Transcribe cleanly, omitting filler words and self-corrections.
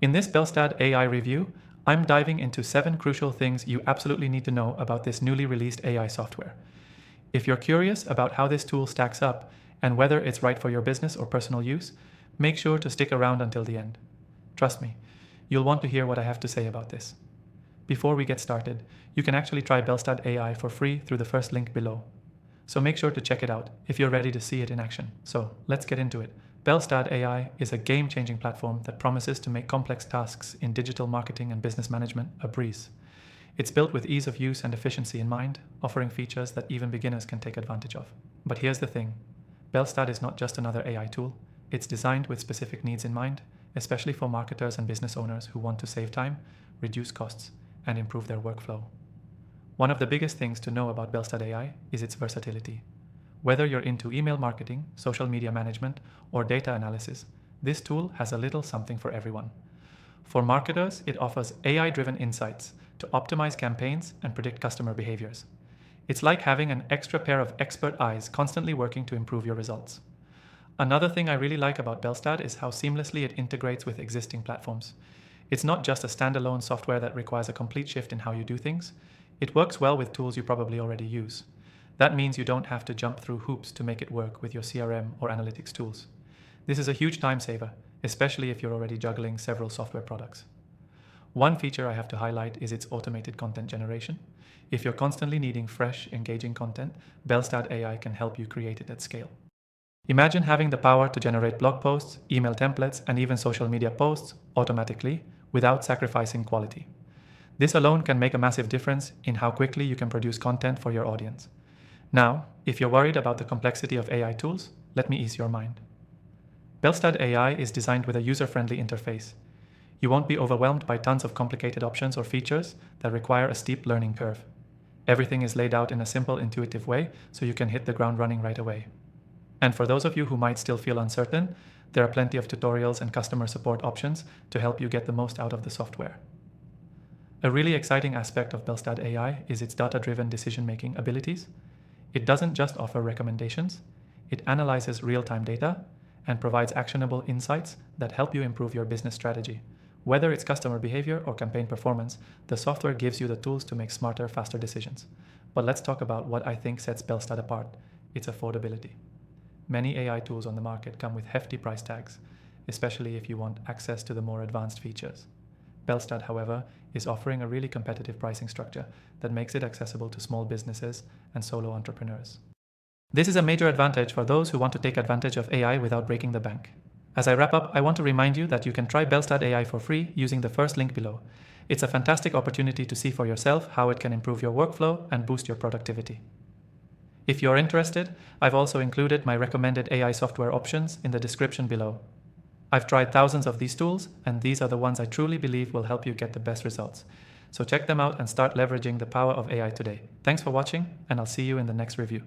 In this Belstad AI review, I'm diving into 7 crucial things you absolutely need to know about this newly released AI software. If you're curious about how this tool stacks up and whether it's right for your business or personal use, make sure to stick around until the end. Trust me, you'll want to hear what I have to say about this. Before we get started, you can actually try Belstad AI for free through the first link below. So make sure to check it out if you're ready to see it in action. So let's get into it. Belstad AI is a game-changing platform that promises to make complex tasks in digital marketing and business management a breeze. It's built with ease of use and efficiency in mind, offering features that even beginners can take advantage of. But here's the thing. Belstad is not just another AI tool. It's designed with specific needs in mind, especially for marketers and business owners who want to save time, reduce costs, and improve their workflow. One of the biggest things to know about Belstad AI is its versatility. Whether you're into email marketing, social media management, or data analysis, this tool has a little something for everyone. For marketers, it offers AI-driven insights to optimize campaigns and predict customer behaviors. It's like having an extra pair of expert eyes constantly working to improve your results. Another thing I really like about Belstad is how seamlessly it integrates with existing platforms. It's not just a standalone software that requires a complete shift in how you do things. It works well with tools you probably already use. That means you don't have to jump through hoops to make it work with your CRM or analytics tools. This is a huge time saver, especially if you're already juggling several software products. One feature I have to highlight is its automated content generation. If you're constantly needing fresh, engaging content, Belstad AI can help you create it at scale. Imagine having the power to generate blog posts, email templates, and even social media posts automatically without sacrificing quality. This alone can make a massive difference in how quickly you can produce content for your audience. Now, if you're worried about the complexity of AI tools, let me ease your mind. Belstad AI is designed with a user-friendly interface. You won't be overwhelmed by tons of complicated options or features that require a steep learning curve. Everything is laid out in a simple, intuitive way, so you can hit the ground running right away. And for those of you who might still feel uncertain, there are plenty of tutorials and customer support options to help you get the most out of the software. A really exciting aspect of Belstad AI is its data-driven decision-making abilities. It doesn't just offer recommendations, it analyzes real-time data and provides actionable insights that help you improve your business strategy. Whether it's customer behavior or campaign performance, the software gives you the tools to make smarter, faster decisions. But let's talk about what I think sets Belstad apart: its affordability. Many AI tools on the market come with hefty price tags, especially if you want access to the more advanced features. Belstad, however, is offering a really competitive pricing structure that makes it accessible to small businesses and solo entrepreneurs. This is a major advantage for those who want to take advantage of AI without breaking the bank. As I wrap up, I want to remind you that you can try Belstad AI for free using the first link below. It's a fantastic opportunity to see for yourself how it can improve your workflow and boost your productivity. If you're interested, I've also included my recommended AI software options in the description below. I've tried thousands of these tools, and these are the ones I truly believe will help you get the best results. So check them out and start leveraging the power of AI today. Thanks for watching, and I'll see you in the next review.